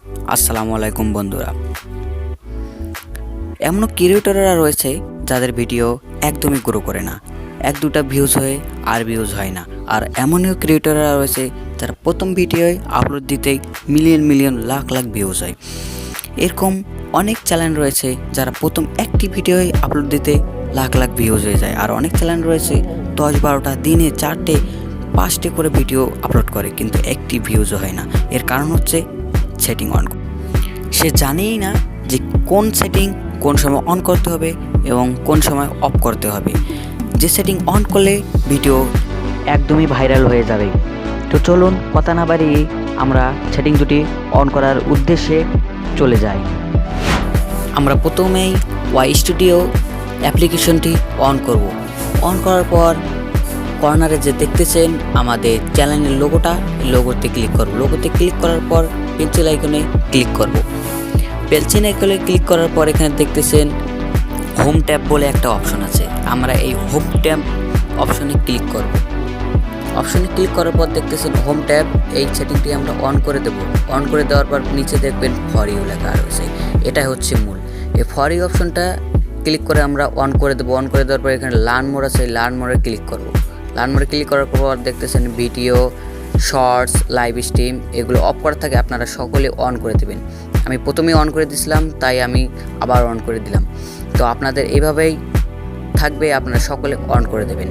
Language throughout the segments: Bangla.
আসসালামু আলাইকুম বন্ধুরা। এমনও ক্রিয়েটররা রয়েছে যাদের ভিডিও একদমই গ্রো করে না, এক দুটা ভিউজ হয়ে আর ভিউজ হয় না। আর এমনও ক্রিয়েটররা রয়েছে যারা প্রথম ভিডিওয় আপলোড দিতেই million million lakh lakh views হয়। এরকম অনেক চ্যানেল রয়েছে যারা প্রথম একটি ভিডিওয় আপলোড দিতে লাখ লাখ ভিউজ হয়ে যায়। আর অনেক চ্যানেল রয়েছে 10-12টা দিনে 4-5টে করে ভিডিও আপলোড করে কিন্তু একটি ভিউজও হয় না। এর কারণ হচ্ছে সেটিং অন। সে জানেই না যে কোন সেটিং কোন সময় অন করতে হবে এবং কোন সময় অফ করতে হবে। যে সেটিং অন করলে ভিডিও একদমই ভাইরাল হয়ে যাবে। তো চলুন কথা না বাড়িয়ে আমরা সেটিং দুটি অন করার উদ্দেশ্যে চলে যাই। আমরা প্রথমেই ওয়াই স্টুডিও অ্যাপ্লিকেশনটি অন করব। অন করার পর কর্নারে যে দেখতেছেন আমাদের চ্যানেলের লোগোতে ক্লিক করব। লোগোতে ক্লিক করার পর পেন্সিল আইকনে ক্লিক করব। পেন্সিল আইকনে ক্লিক করার পর এখানে দেখতেছেন হোম ট্যাব বলে একটা অপশন আছে। আমরা এই হোম ট্যাব অপশনে ক্লিক করব। অপশনে ক্লিক করার পর দেখতেছেন হোম ট্যাব, এই সেটিংটি আমরা অন করে দেব। অন করে দেওয়ার পর নিচে দেখবেন ফর ইউ লেখা রয়েছে, এটা হচ্ছে মূল। এই ফর ইউ অপশনটা ক্লিক করে আমরা অন করে দেবো। অন করে দেওয়ার পর এখানে লার্ন মোড আছে, লার্ন মোডে ক্লিক করব। লার্ন মোডে ক্লিক করার পর দেখতেছেন ভিডিও, শর্টস, লাইভ স্ট্রিম এগুলো অফ করা থাকে, আপনারা সকলে অন করে দেবেন। আমি প্রথমেই অন করে দিয়েছিলাম, তাই আমি আবার অন করে দিলাম। তো আপনাদের এইভাবেই থাকবে, আপনারা সকলে অন করে দেবেন।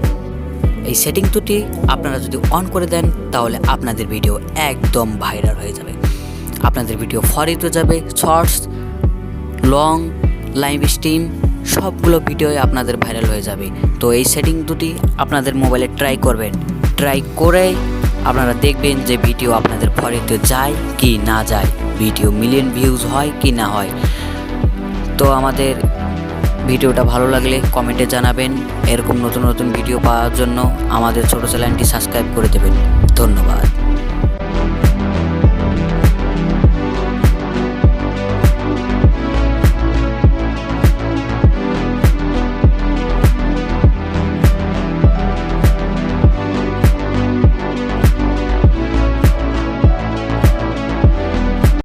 এই সেটিং দুটি আপনারা যদি অন করে দেন তাহলে আপনাদের ভিডিও একদম ভাইরাল হয়ে যাবে। আপনাদের ভিডিও ফরিতে যাবে, শর্টস, লং, লাইভ স্ট্রিম সবগুলো ভিডিওই আপনাদের ভাইরাল হয়ে যাবে। তো এই সেটিং দুটি আপনাদের মোবাইলে ট্রাই করবেন। ট্রাই করে আপনারা দেখবেন যে ভিডিও আপনাদের ফরিতে যায় কি না যায়, ভিডিও মিলিয়ন ভিউজ হয় কি না হয়। তো আমাদের ভিডিওটা ভালো লাগলে কমেন্টে জানাবেন। এরকম নতুন নতুন ভিডিও পাওয়ার জন্য আমাদের ছোট চ্যানেলটি সাবস্ক্রাইব করে দেবেন। ধন্যবাদ।